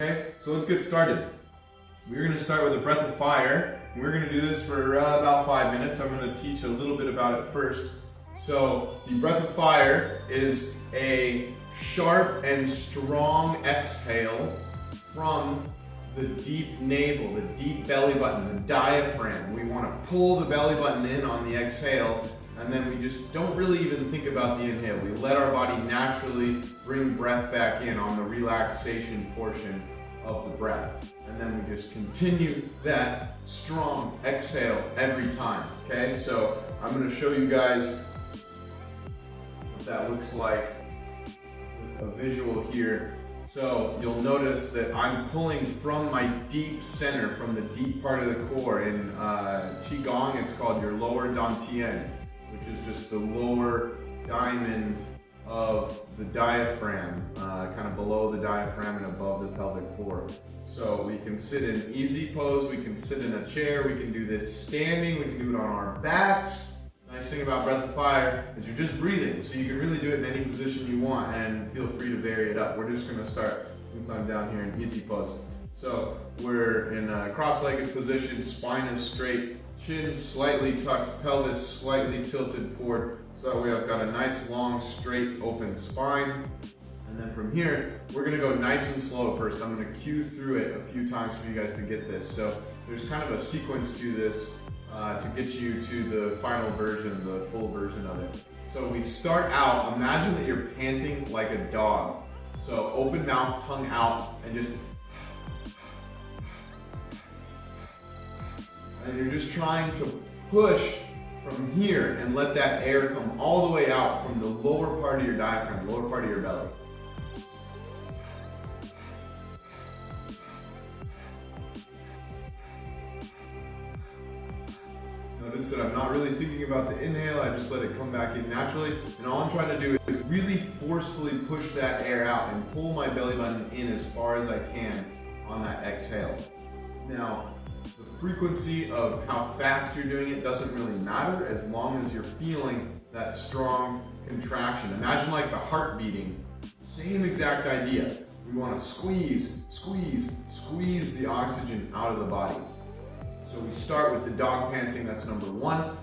Okay, so let's get started. We're going to start with a breath of fire. We're going to do this for about 5 minutes. I'm going to teach a little bit about it first. So the breath of fire is a sharp and strong exhale from the deep navel, the deep belly button, the diaphragm. We want to pull the belly button in on the exhale, and then we just don't really even think about the inhale. We let our body naturally bring breath back in on the relaxation portion of the breath. And then we just continue that strong exhale every time. Okay, so I'm going to show you guys what that looks like with a visual here. So you'll notice that I'm pulling from my deep center, from the deep part of the core. In Qigong, it's called your lower dantian, which is just the lower diamond of the diaphragm, kind of below the diaphragm and above the pelvic floor. So we can sit in easy pose, we can sit in a chair, we can do this standing, we can do it on our backs. Nice thing about breath of fire is you're just breathing, so you can really do it in any position you want and feel free to vary it up. We're just going to start, since I'm down here in easy pose. So we're in a cross-legged position, spine is straight, chin slightly tucked, pelvis slightly tilted forward. So that way I've got a nice, long, straight, open spine. And then from here, we're going to go nice and slow first. I'm going to cue through it a few times for you guys to get this. So there's kind of a sequence to this to get you to the final version, the full version of it. So we start out, imagine that you're panting like a dog. So open mouth, tongue out, and just, and you're just trying to push from here and let that air come all the way out from the lower part of your diaphragm, lower part of your belly. Notice that I'm not really thinking about the inhale, I just let it come back in naturally. And all I'm trying to do is really forcefully push that air out and pull my belly button in as far as I can on that exhale. Now, the frequency of how fast you're doing it doesn't really matter as long as you're feeling that strong contraction. Imagine like the heart beating. Same exact idea. We want to squeeze, squeeze, squeeze the oxygen out of the body. So we start with the dog panting, that's number 1.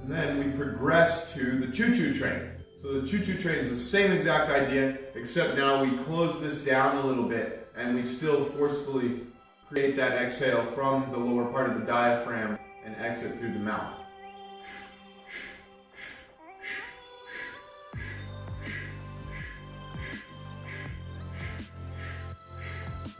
And then we progress to the choo-choo train. So the choo-choo train is the same exact idea, except now we close this down a little bit and we still forcefully create that exhale from the lower part of the diaphragm and exit through the mouth.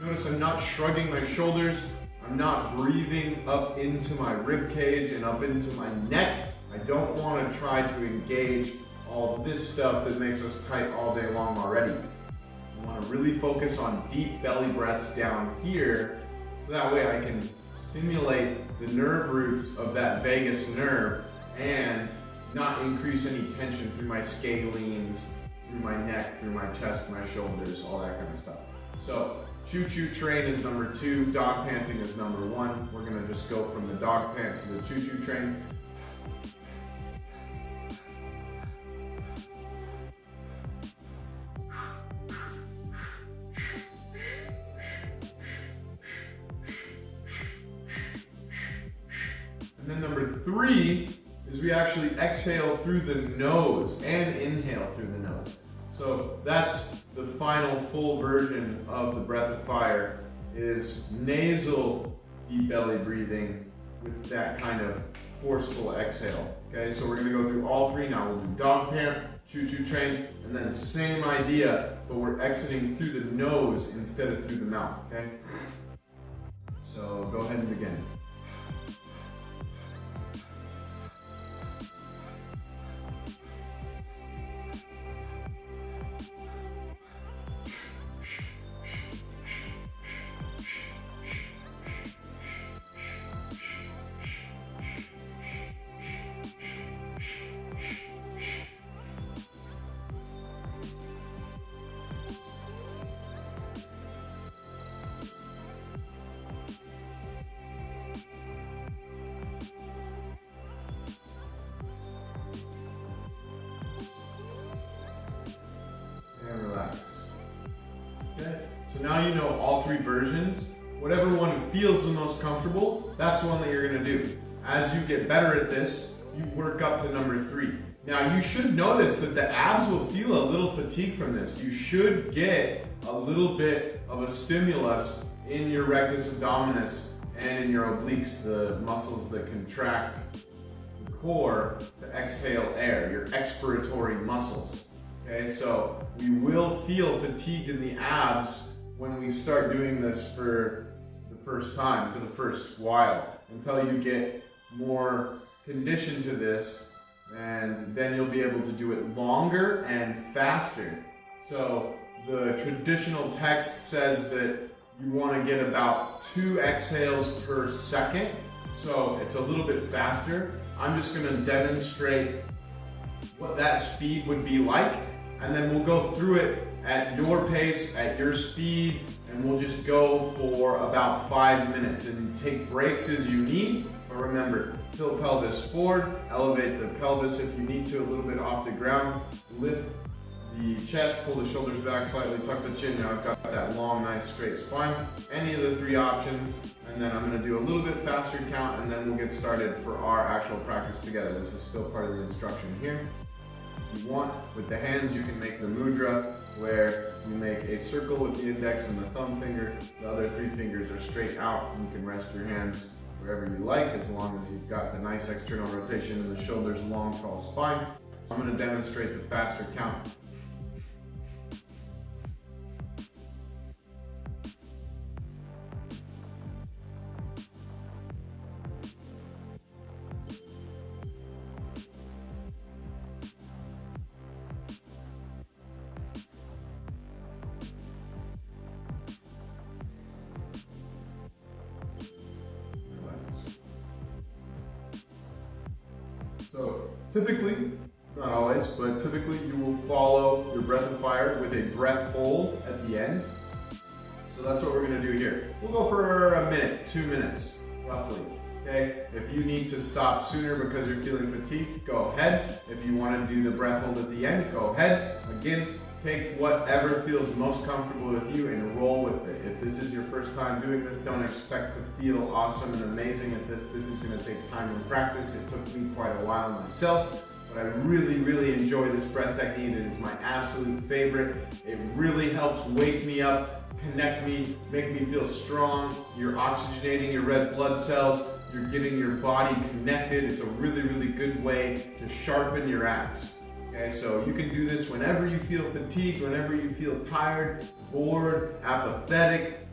Notice I'm not shrugging my shoulders, I'm not breathing up into my rib cage and up into my neck. I don't want to try to engage all this stuff that makes us tight all day long already. I want to really focus on deep belly breaths down here, so that way I can stimulate the nerve roots of that vagus nerve and not increase any tension through my scalenes, through my neck, through my chest, my shoulders, all that kind of stuff. So choo-choo train is number 2, dog panting is number 1. We're going to just go from the dog pant to the choo-choo train. And then number 3 is we actually exhale through the nose and inhale through the nose. So that's the final full version of the breath of fire, is nasal deep belly breathing with that kind of forceful exhale. Okay, so we're going to go through all 3 now. We'll do dog pant, choo-choo train, and then same idea, but we're exiting through the nose instead of through the mouth. Okay, so go ahead and begin. all three versions. Whatever one feels the most comfortable, that's the one that you're gonna do. As you get better at this, you work up to number 3. Now you should notice that the abs will feel a little fatigued from this. You should get a little bit of a stimulus in your rectus abdominis and in your obliques, the muscles that contract the core to exhale air, your expiratory muscles. Okay, so we will feel fatigued in the abs when we start doing this for the first time, for the first while, until you get more conditioned to this, and then you'll be able to do it longer and faster. So the traditional text says that you want to get about 2 exhales per second, so it's a little bit faster. I'm just going to demonstrate what that speed would be like, and then we'll go through it at your pace, at your speed, and we'll just go for about 5 minutes and take breaks as you need. But remember, tilt pelvis forward, elevate the pelvis if you need to a little bit off the ground, lift the chest, pull the shoulders back slightly, tuck the chin. Now I've got that long, nice, straight spine. Any of the 3 options, and then I'm going to do a little bit faster count, and then we'll get started for our actual practice together. This is still part of the instruction here. If you want, with the hands, you can make the mudra, where you make a circle with the index and the thumb finger. The other 3 fingers are straight out. You can rest your hands wherever you like, as long as you've got the nice external rotation and the shoulders long, tall spine. So I'm going to demonstrate the faster count. So typically, not always, but typically you will follow your breath of fire with a breath hold at the end. So that's what we're going to do here. We'll go for a minute, 2 minutes, roughly. Okay? If you need to stop sooner because you're feeling fatigued, go ahead. If you want to do the breath hold at the end, go ahead. Again, take whatever feels most comfortable with you and roll with it. If this is your first time doing this, don't expect to feel awesome and amazing at this. This is going to take time and practice. It took me quite a while myself, but I really, really enjoy this breath technique. It is my absolute favorite. It really helps wake me up, connect me, make me feel strong. You're oxygenating your red blood cells. You're getting your body connected. It's a really, really good way to sharpen your abs. Okay, so you can do this whenever you feel fatigued, whenever you feel tired, bored, apathetic,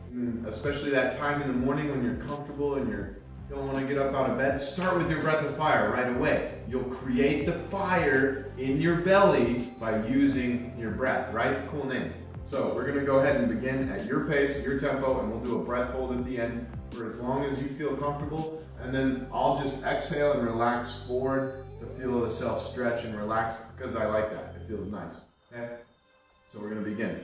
especially that time in the morning when you're comfortable and you don't want to get up out of bed. Start with your breath of fire right away. You'll create the fire in your belly by using your breath, right? Cool name. So we're going to go ahead and begin at your pace, your tempo, and we'll do a breath hold at the end for as long as you feel comfortable. And then I'll just exhale and relax forward to feel the self stretch and relax, because I like that. It feels nice. Okay? So we're going to begin.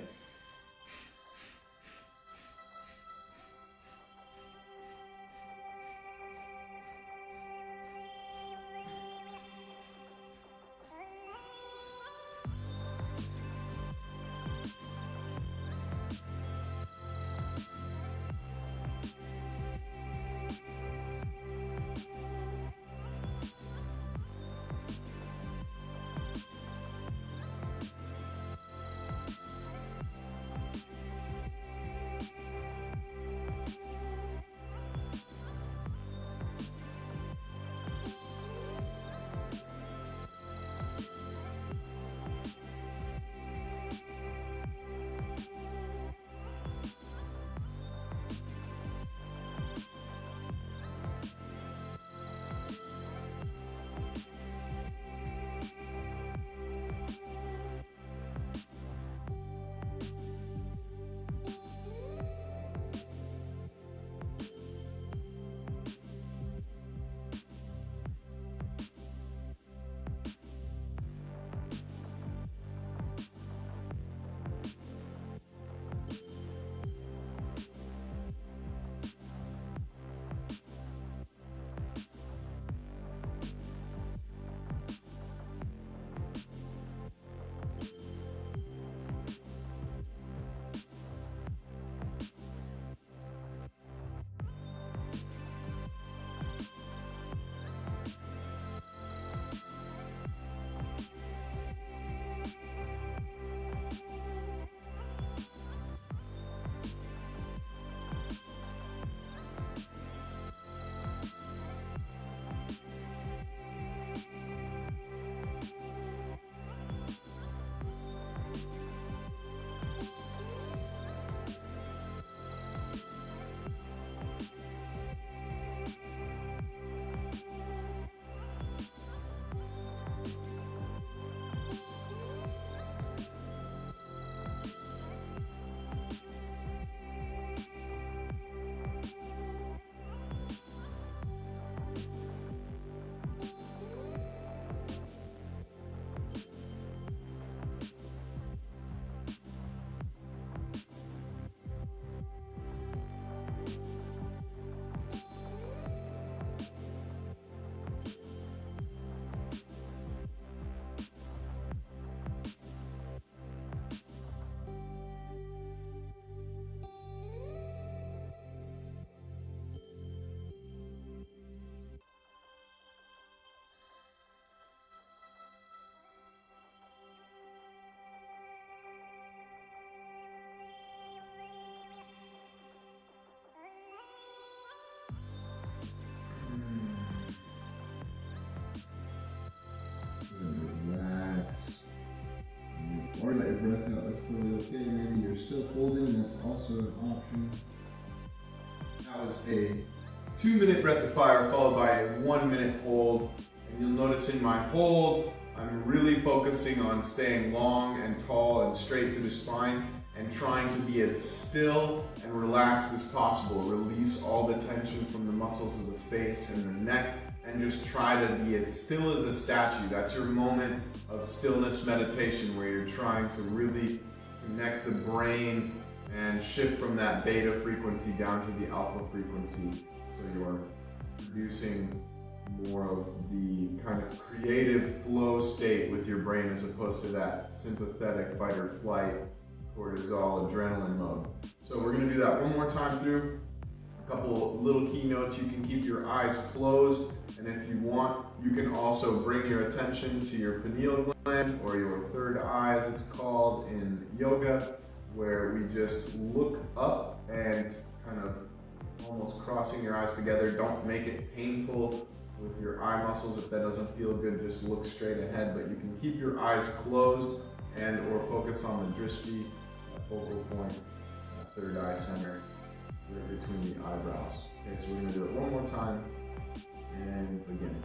still holding, that's also an option. That was a 2-minute breath of fire followed by a 1-minute hold. And you'll notice in my hold, I'm really focusing on staying long and tall and straight through the spine and trying to be as still and relaxed as possible. Release all the tension from the muscles of the face and the neck and just try to be as still as a statue. That's your moment of stillness meditation where you're trying to really connect the brain and shift from that beta frequency down to the alpha frequency. So you're producing more of the kind of creative flow state with your brain as opposed to that sympathetic fight or flight, cortisol, adrenaline mode. So we're going to do that one more time through. A couple little keynotes. You can keep your eyes closed, and if you want, you can also bring your attention to your pineal gland, or your third eye as it's called in yoga, where we just look up and kind of almost crossing your eyes together. Don't make it painful with your eye muscles. If that doesn't feel good, just look straight ahead, but you can keep your eyes closed and or focus on the drishti, that focal point, that third eye center, right between the eyebrows. Okay, so we're going to do it one more time and begin.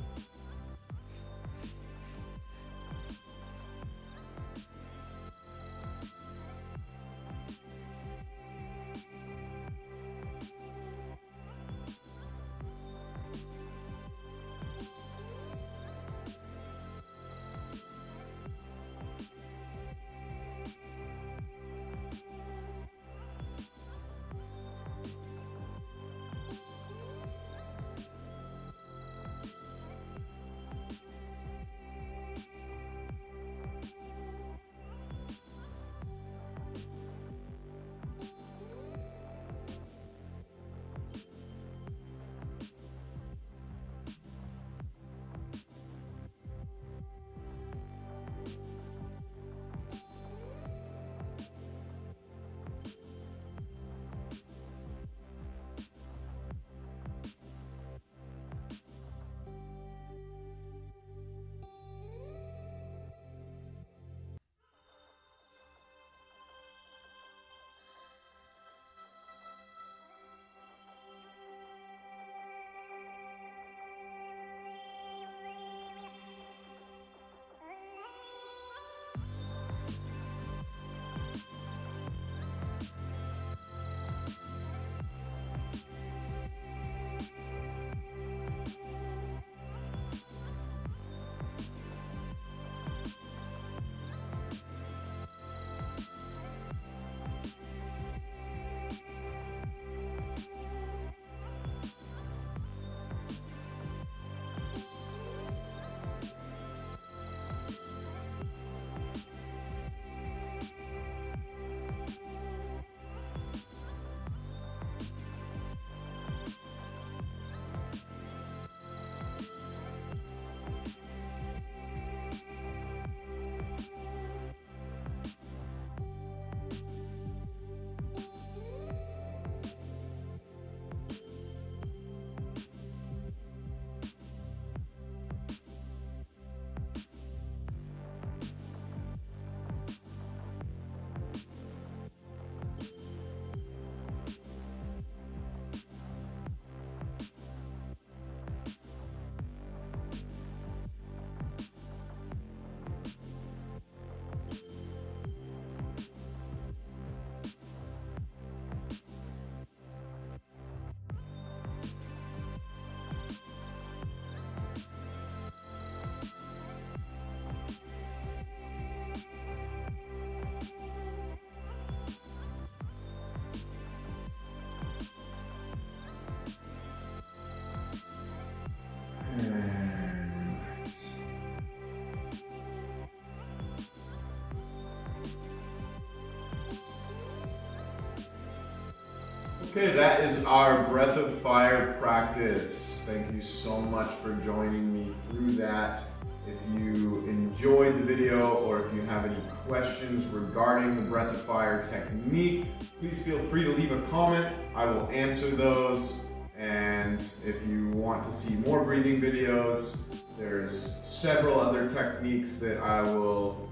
Okay, that is our breath of fire practice. Thank you so much for joining me through that. If you enjoyed the video or if you have any questions regarding the breath of fire technique, please feel free to leave a comment. I will answer those. And if you want to see more breathing videos, there's several other techniques that I will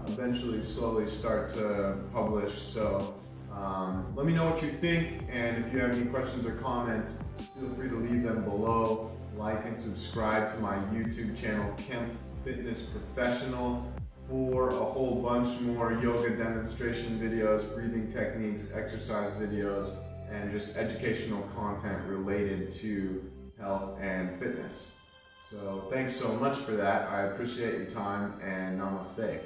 eventually slowly start to publish. So let me know what you think, and if you have any questions or comments, feel free to leave them below. Like and subscribe to my YouTube channel, Kempf Fitness Professional, for a whole bunch more yoga demonstration videos, breathing techniques, exercise videos, and just educational content related to health and fitness. So thanks so much for that. I appreciate your time, and namaste.